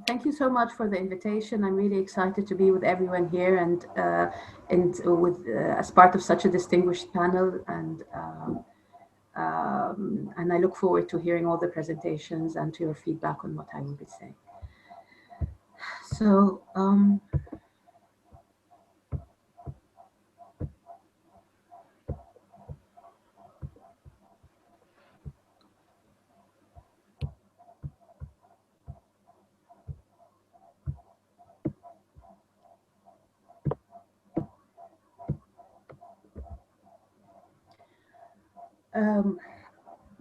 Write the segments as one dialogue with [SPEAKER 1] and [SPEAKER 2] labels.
[SPEAKER 1] Thank you so much for the invitation. I'm really excited to be with everyone here and as part of such a distinguished panel. And I look forward to hearing all the presentations and to your feedback on what I will be saying. So, um,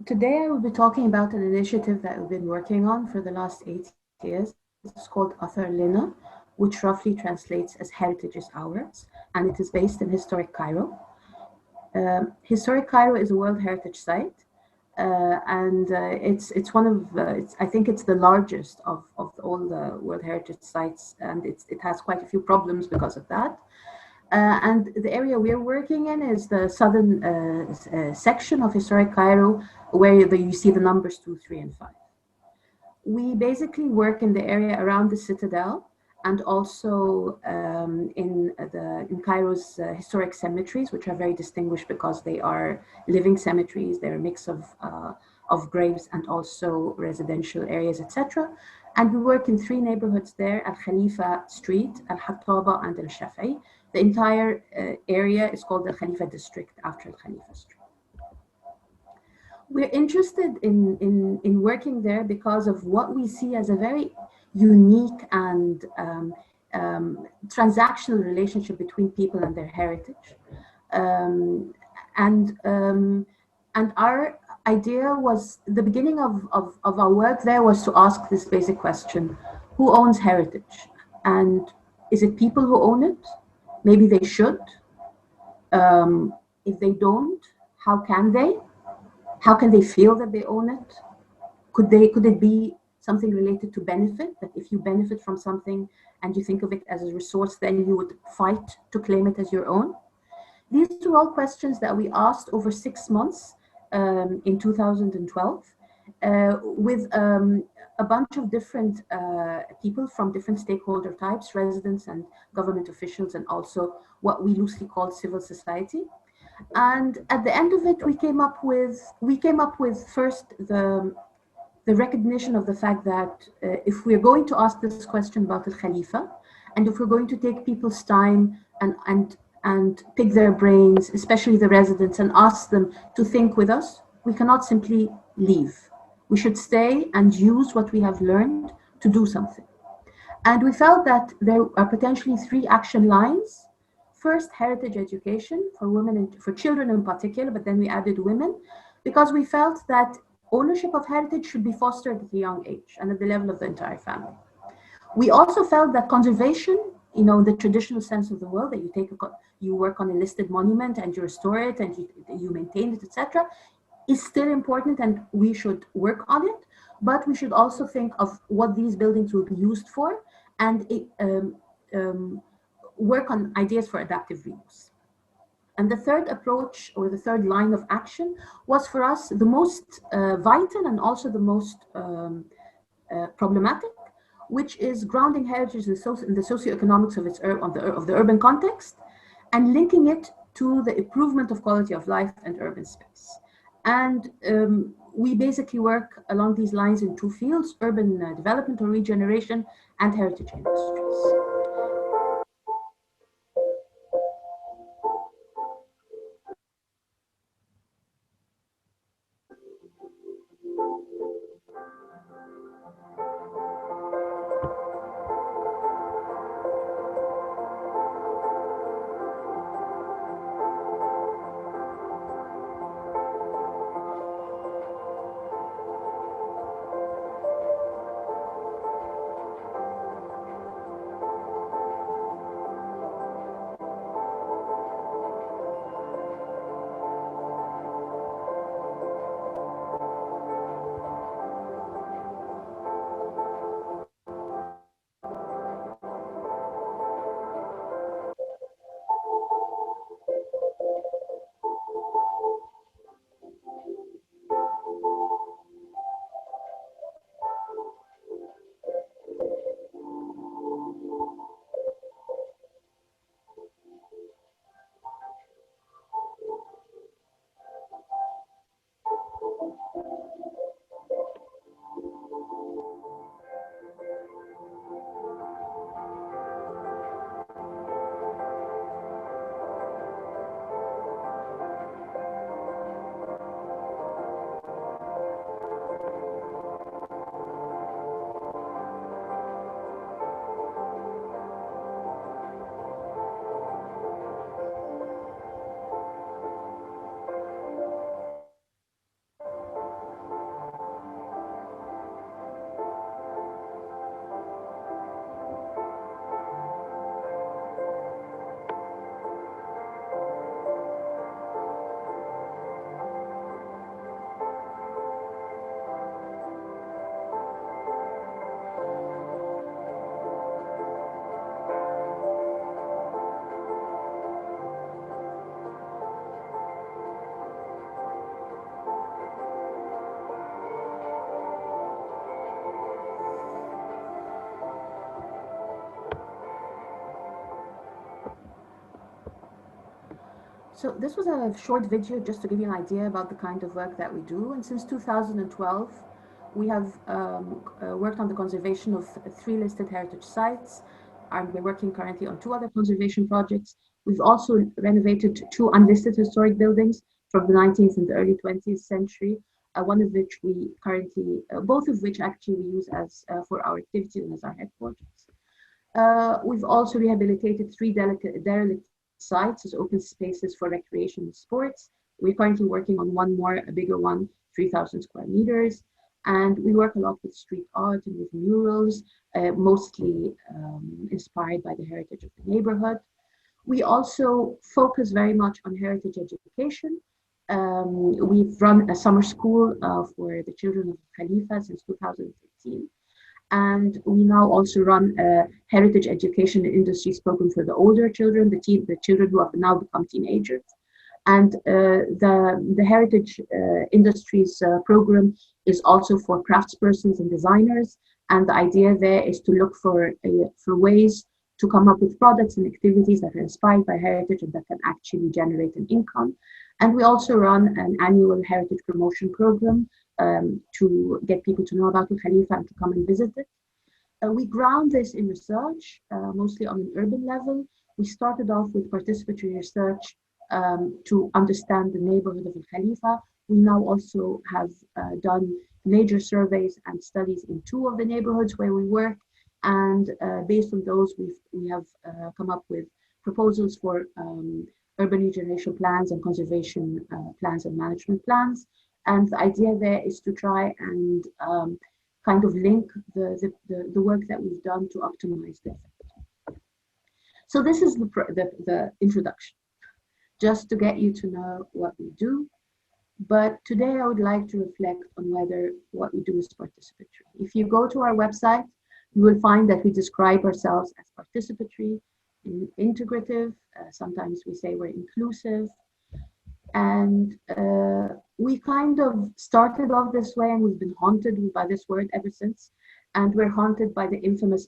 [SPEAKER 1] today I will be talking about an initiative that we've been working on for the last 8 years. It's called Athar Lina, which roughly translates as Heritage is Ours, and it is based in historic Cairo. Historic Cairo is a World Heritage Site, and it's one of I think it's the largest of all the World Heritage Sites, and it has quite a few problems because of that. And the area we're working in is the southern section of Historic Cairo, where you see the numbers 2, 3, and 5. We basically work in the area around the citadel and also in Cairo's historic cemeteries, which are very distinguished because they are living cemeteries. They're a mix of graves and also residential areas, etc. And we work in 3 neighborhoods there: Al Khalifa Street, Al Hattawa, and Al Shafi'i. The entire area is called the Khalifa District after Al Khalifa Street. We're interested in working there because of what we see as a very unique and transactional relationship between people and their heritage. Um, and our idea was, the beginning of our work there was to ask this basic question: who owns heritage? And is it people who own it? Maybe they should. If they don't, how can they? How can they feel that they own it? Could it be something related to benefit, that if you benefit from something and you think of it as a resource, then you would fight to claim it as your own? These are all questions that we asked over 6 months in 2012 with a bunch of different people from different stakeholder types, residents and government officials, and also what we loosely call civil society. And at the end of it, we came up with first the recognition of the fact that if we're going to ask this question about Al Khalifa, and if we're going to take people's time and pick their brains, especially the residents, and ask them to think with us, we cannot simply leave. We should stay and use what we have learned to do something. And we felt that there are potentially 3 action lines. First, heritage education for women and for children in particular, but then we added women, because we felt that ownership of heritage should be fostered at a young age and at the level of the entire family. We also felt that conservation, in the traditional sense of the word, that you work on a listed monument and you restore it and you maintain it, etc., is still important, and we should work on it. But we should also think of what these buildings will be used for, and work on ideas for adaptive reuse. And the third approach, or the third line of action, was for us the most vital and also the most problematic, which is grounding heritage in the socioeconomics of the urban context, and linking it to the improvement of quality of life and urban space. And we basically work along these lines in 2 fields: urban development or regeneration and heritage industries. So this was a short video just to give you an idea about the kind of work that we do. And since 2012, we have worked on the conservation of 3 listed heritage sites, and we're working currently on 2 other conservation projects. We've also renovated 2 unlisted historic buildings from the 19th and the early 20th century, one of which we currently, both of which actually we use as for our activities and as our headquarters. We've also rehabilitated 3 derelict sites as open spaces for recreation and sports. We're currently working on one more, a bigger one, 3,000 square meters. And we work a lot with street art and with murals, mostly inspired by the heritage of the neighborhood. We also focus very much on heritage education. We've run a summer school for the children of Khalifa since 2013. And we now also run a heritage education industries program for the older children, the children who have now become teenagers. And the heritage industries program is also for craftspersons and designers. And the idea there is to look for ways to come up with products and activities that are inspired by heritage and that can actually generate an income. And we also run an annual heritage promotion program to get people to know about the Khalifa and to come and visit it. We ground this in research, mostly on an urban level. We started off with participatory research to understand the neighborhood of Al Khalifa. We now also have done major surveys and studies in 2 of the neighborhoods where we work. And based on those, we have come up with proposals for urban regeneration plans and conservation plans and management plans. And the idea there is to try and kind of link the work that we've done to optimize the effect. So this is the introduction, just to get you to know what we do. But today I would like to reflect on whether what we do is participatory. If you go to our website, you will find that we describe ourselves as participatory, integrative. Sometimes we say we're inclusive. And we kind of started off this way, and we've been haunted by this word ever since. And we're haunted by the infamous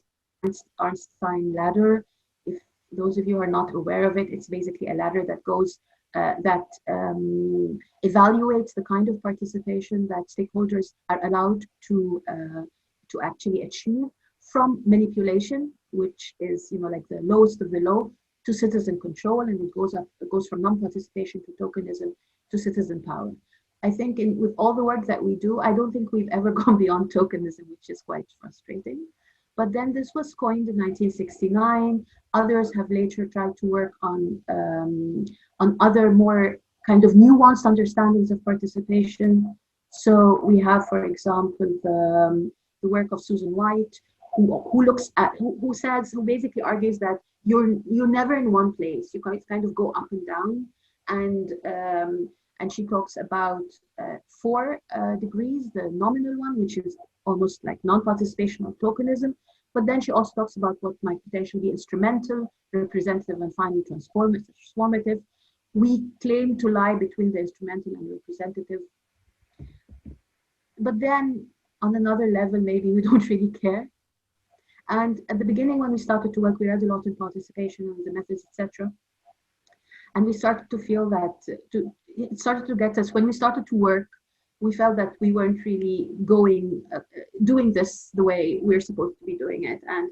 [SPEAKER 1] Einstein ladder. If those of you are not aware of it, it's basically a ladder that goes, evaluates the kind of participation that stakeholders are allowed to actually achieve, from manipulation, which is, you know, like the lowest of the low, to citizen control, and it goes from non-participation to tokenism to citizen power. I think with all the work that we do, I don't think we've ever gone beyond tokenism, which is quite frustrating. But then this was coined in 1969. Others have later tried to work on other more kind of nuanced understandings of participation. So we have, for example, the work of Susan White, who basically argues that you're never in one place. You kind of go up and down, and she talks about 4 degrees: the nominal one, which is almost like non-participation or tokenism, but then she also talks about what might potentially be instrumental, representative, and finally transformative. We claim to lie between the instrumental and representative, but then on another level, maybe we don't really care. And at the beginning, when we started to work, we read a lot in participation and the methods, etc. And we started to feel that it started to get us, when we started to work, we felt that we weren't really doing this the way we're supposed to be doing it. And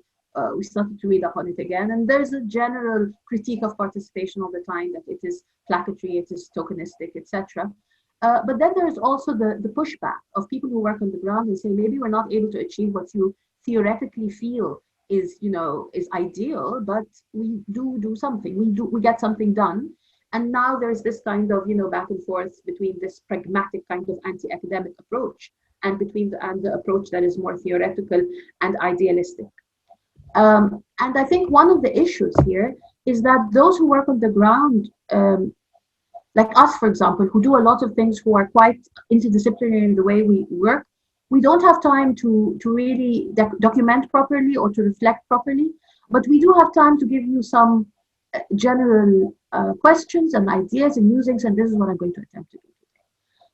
[SPEAKER 1] we started to read up on it again. And there's a general critique of participation all the time, that it is placatory, it is tokenistic, etc. But then there's also the pushback of people who work on the ground and say, maybe we're not able to achieve what you theoretically feel is ideal, but we do something. We get something done. And now there's this kind of back and forth between this pragmatic kind of anti-academic approach and the approach that is more theoretical and idealistic. And I think one of the issues here is that those who work on the ground, like us, for example, who do a lot of things, who are quite interdisciplinary in the way we work, we don't have time to really document properly or to reflect properly, but we do have time to give you some general questions and ideas and musings, and this is what I'm going to attempt to do today.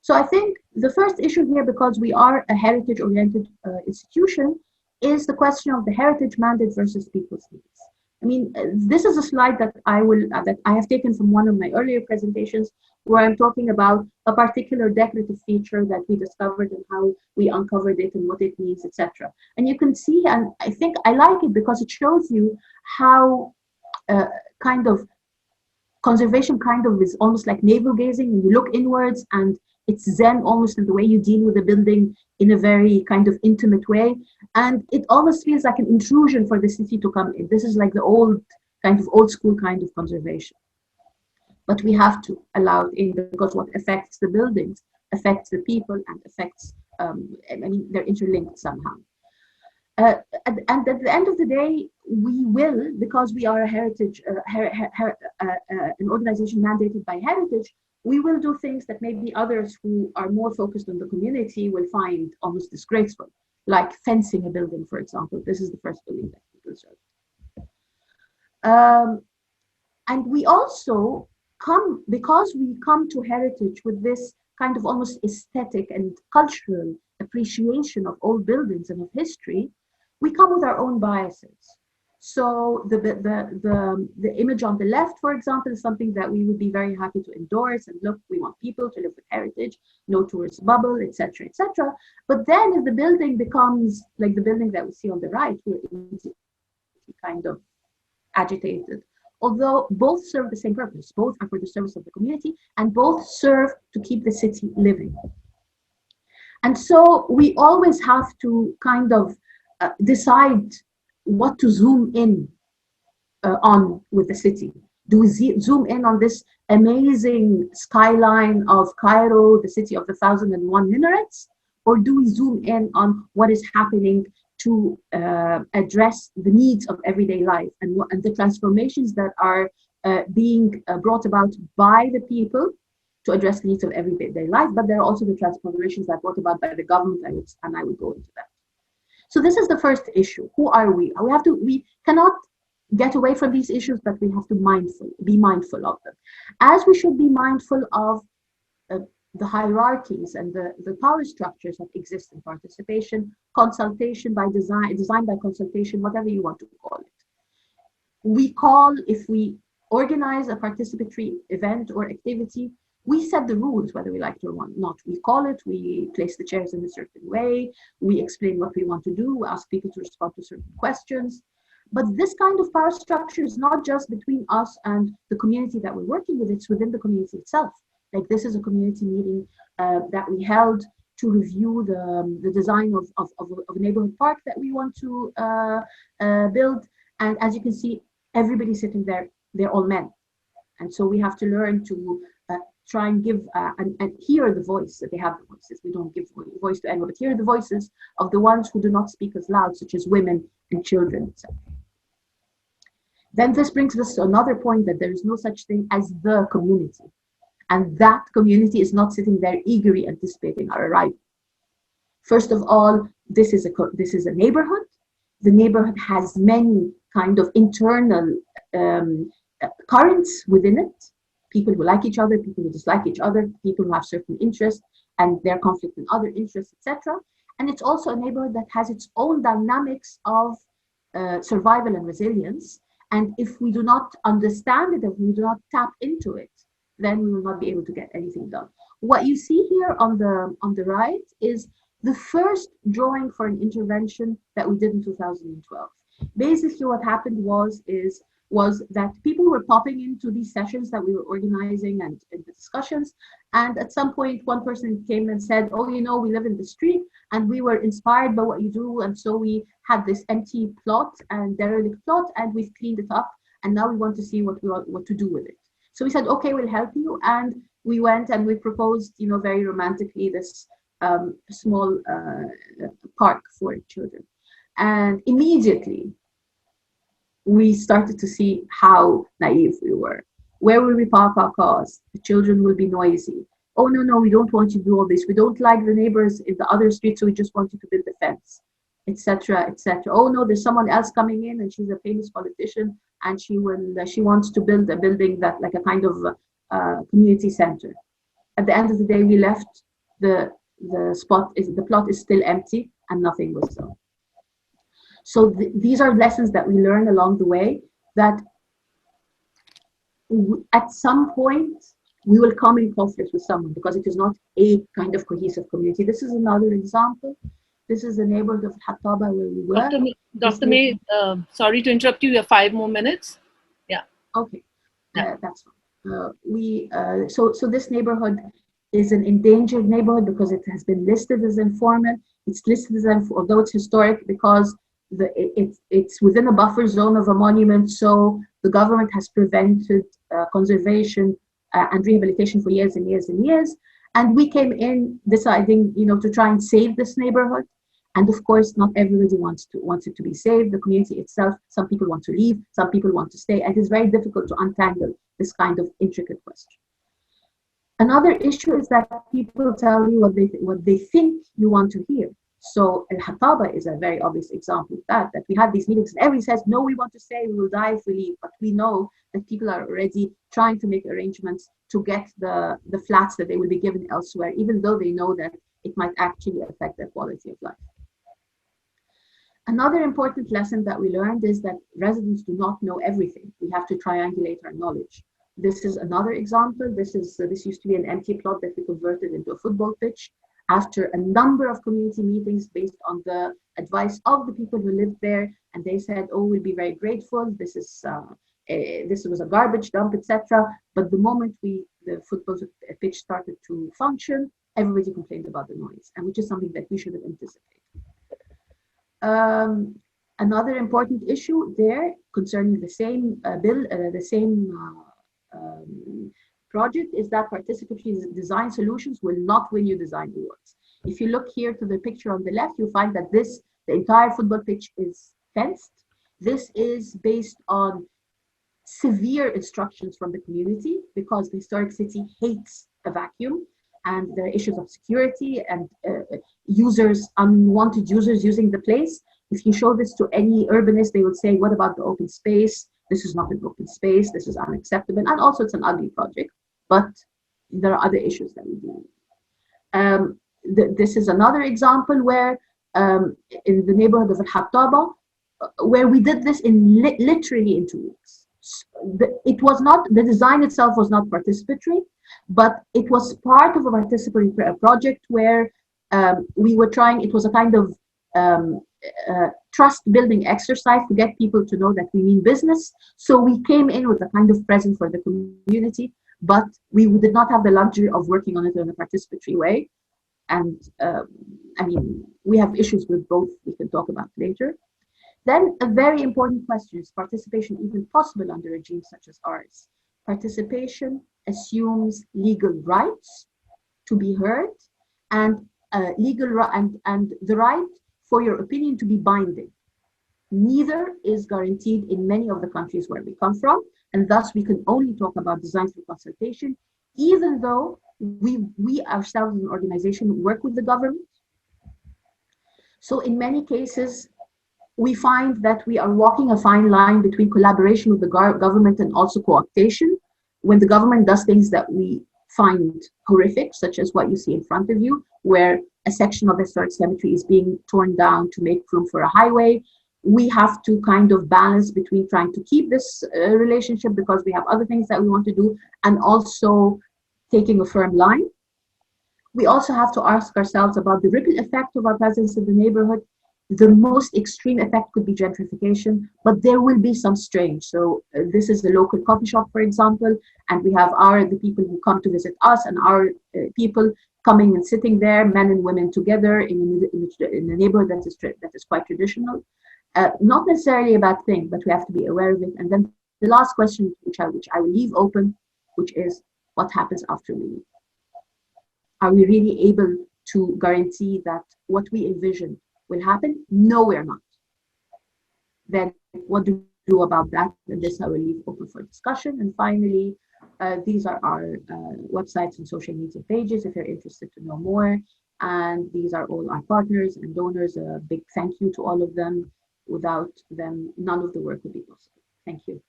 [SPEAKER 1] So I think the first issue here, because we are a heritage-oriented institution, is the question of the heritage mandate versus people's needs. I mean, this is a slide that that I have taken from one of my earlier presentations, where I'm talking about a particular decorative feature that we discovered and how we uncovered it and what it means, etc. And you can see, and I think I like it because it shows you how kind of conservation kind of is almost like navel gazing, and you look inwards, and it's Zen almost in the way you deal with a building in a very kind of intimate way. And it almost feels like an intrusion for the city to come in. This is like the old school kind of conservation. But we have to allow it in, because what affects the buildings affects the people and affects, I mean, they're interlinked somehow. And at the end of the day, we will, because we are a heritage, an organization mandated by heritage, we will do things that maybe others who are more focused on the community will find almost disgraceful, like fencing a building, for example. This is the first building that we preserved. And we also come, because we come to heritage with this kind of almost aesthetic and cultural appreciation of old buildings and of history, we come with our own biases. So the image on the left, for example, is something that we would be very happy to endorse. And look, we want people to live with heritage, no tourist bubble, etc., etc. But then if the building becomes like the building that we see on the right, we're immediately kind of agitated. Although both serve the same purpose, both are for the service of the community, and both serve to keep the city living. And so we always have to kind of decide what to zoom in on with the city. Do we zoom in on this amazing skyline of Cairo, the city of the 1,001 minarets, or do we zoom in on what is happening to address the needs of everyday life and the transformations that are being brought about by the people to address the needs of everyday life, but there are also the transformations that are brought about by the government, and I will go into that. So this is the first issue. Who are we? We cannot get away from these issues, but we have to be mindful of them. As we should be mindful of the hierarchies and the power structures that exist in participation, consultation by design by consultation, whatever you want to call it. If we organize a participatory event or activity, we set the rules, whether we like it or not. We call it, we place the chairs in a certain way, we explain what we want to do, we ask people to respond to certain questions. But this kind of power structure is not just between us and the community that we're working with, it's within the community itself. Like this is a community meeting that we held to review the design of a neighborhood park that we want to build. And as you can see, everybody sitting there, they're all men. And so we have to learn to try and give and hear the voice, that they have the voices. We don't give voice to anyone, but hear the voices of the ones who do not speak as loud, such as women and children, etc. Then this brings us to another point, that there is no such thing as the community. And that community is not sitting there eagerly anticipating our arrival. First of all, this is a neighborhood. The neighborhood has many kind of internal currents within it. People who like each other, people who dislike each other, people who have certain interests and their conflict in other interests, etc. And it's also a neighborhood that has its own dynamics of survival and resilience. And if we do not understand it, if we do not tap into it, then we will not be able to get anything done. What you see here on the right is the first drawing for an intervention that we did in 2012. Basically, what happened was that people were popping into these sessions that we were organizing and the discussions. And at some point, one person came and said, oh, you know, we live in the street and we were inspired by what you do. And so we had this empty plot and derelict plot, and we've cleaned it up. And now we want to see what to do with it. So we said, okay, we'll help you. And we went and we proposed, you know, very romantically, this small park for children. And immediately, we started to see how naive we were. Where will we park our cars? The children will be noisy. Oh, no, we don't want you to do all this. We don't like the neighbors in the other street, so we just want you to build a fence, etc., etc. Oh, no, there's someone else coming in, and she's a famous politician, and she wants to build a building that like a kind of community center. At the end of the day, we left the plot is still empty, and nothing was done. So these are lessons that we learn along the way. that at some point we will come in conflict with someone because it is not a kind of cohesive community. This is another example. This is the neighborhood of Hattawa where we were.
[SPEAKER 2] Dr. May, sorry to interrupt you. You have 5 more minutes. Yeah.
[SPEAKER 1] Okay, that's fine. So this neighborhood is an endangered neighborhood because it has been listed as informal. It's listed as although it's historic because it's within a buffer zone of a monument. So the government has prevented conservation and rehabilitation for years and years and years. And we came in deciding, to try and save this neighborhood. And of course, not everybody wants it to be saved. The community itself, some people want to leave, some people want to stay, and it's very difficult to untangle this kind of intricate question. Another issue is that people tell you what they think you want to hear. So Hattawa is a very obvious example of that we had these meetings and everybody says, no, we want to stay, we will die if we leave. But we know that people are already trying to make arrangements to get the flats that they will be given elsewhere, even though they know that it might actually affect their quality of life. Another important lesson that we learned is that residents do not know everything. We have to triangulate our knowledge. This is another example. This used to be an empty plot that we converted into a football pitch after a number of community meetings based on the advice of the people who lived there. And they said, oh, we'll be very grateful. This was a garbage dump, etc. But the moment the football pitch started to function, everybody complained about the noise, and which is something that we should have anticipated. Another important issue there concerning the same project is that participatory design solutions will not win you design awards. If you look here to the picture on the left, you'll find that the entire football pitch is fenced. This is based on severe instructions from the community because the historic city hates a vacuum, and there are issues of security and unwanted users using the place. If you show this to any urbanist, they will say, what about the open space? This is not an open space, this is unacceptable. And also it's an ugly project, but there are other issues that we deal with. This is another example where in the neighborhood of Hattawa, where we did this in literally in 2 weeks. The design itself was not participatory, but it was part of a participatory project where we were trying, it was a kind of trust building exercise to get people to know that we mean business. So we came in with a kind of present for the community, but we did not have the luxury of working on it in a participatory way. And we have issues with both we can talk about later. Then a very important question, is participation even possible under regimes such as ours? Participation assumes legal rights to be heard and the right for your opinion to be binding. Neither is guaranteed in many of the countries where we come from, and thus we can only talk about design through consultation, even though we ourselves as an organization work with the government. So in many cases, we find that we are walking a fine line between collaboration with the government and also co-optation. When the government does things that we find horrific, such as what you see in front of you, where a section of the historic cemetery is being torn down to make room for a highway, we have to kind of balance between trying to keep this relationship because we have other things that we want to do, and also taking a firm line. We also have to ask ourselves about the ripple effect of our presence in the neighborhood. The most extreme effect could be gentrification, but there will be some strain. So this is the local coffee shop, for example, and we have the people who come to visit us and our people coming and sitting there, men and women together in a neighborhood that is quite traditional. Not necessarily a bad thing, but we have to be aware of it. And then the last question, which I will leave open, which is what happens after we leave? Are we really able to guarantee that what we envision will happen? No, we're not. Then what do we do about that? And this I will leave open for discussion. And finally, these are our websites and social media pages if you're interested to know more. And these are all our partners and donors. A big thank you to all of them. Without them, none of the work would be possible. Thank you.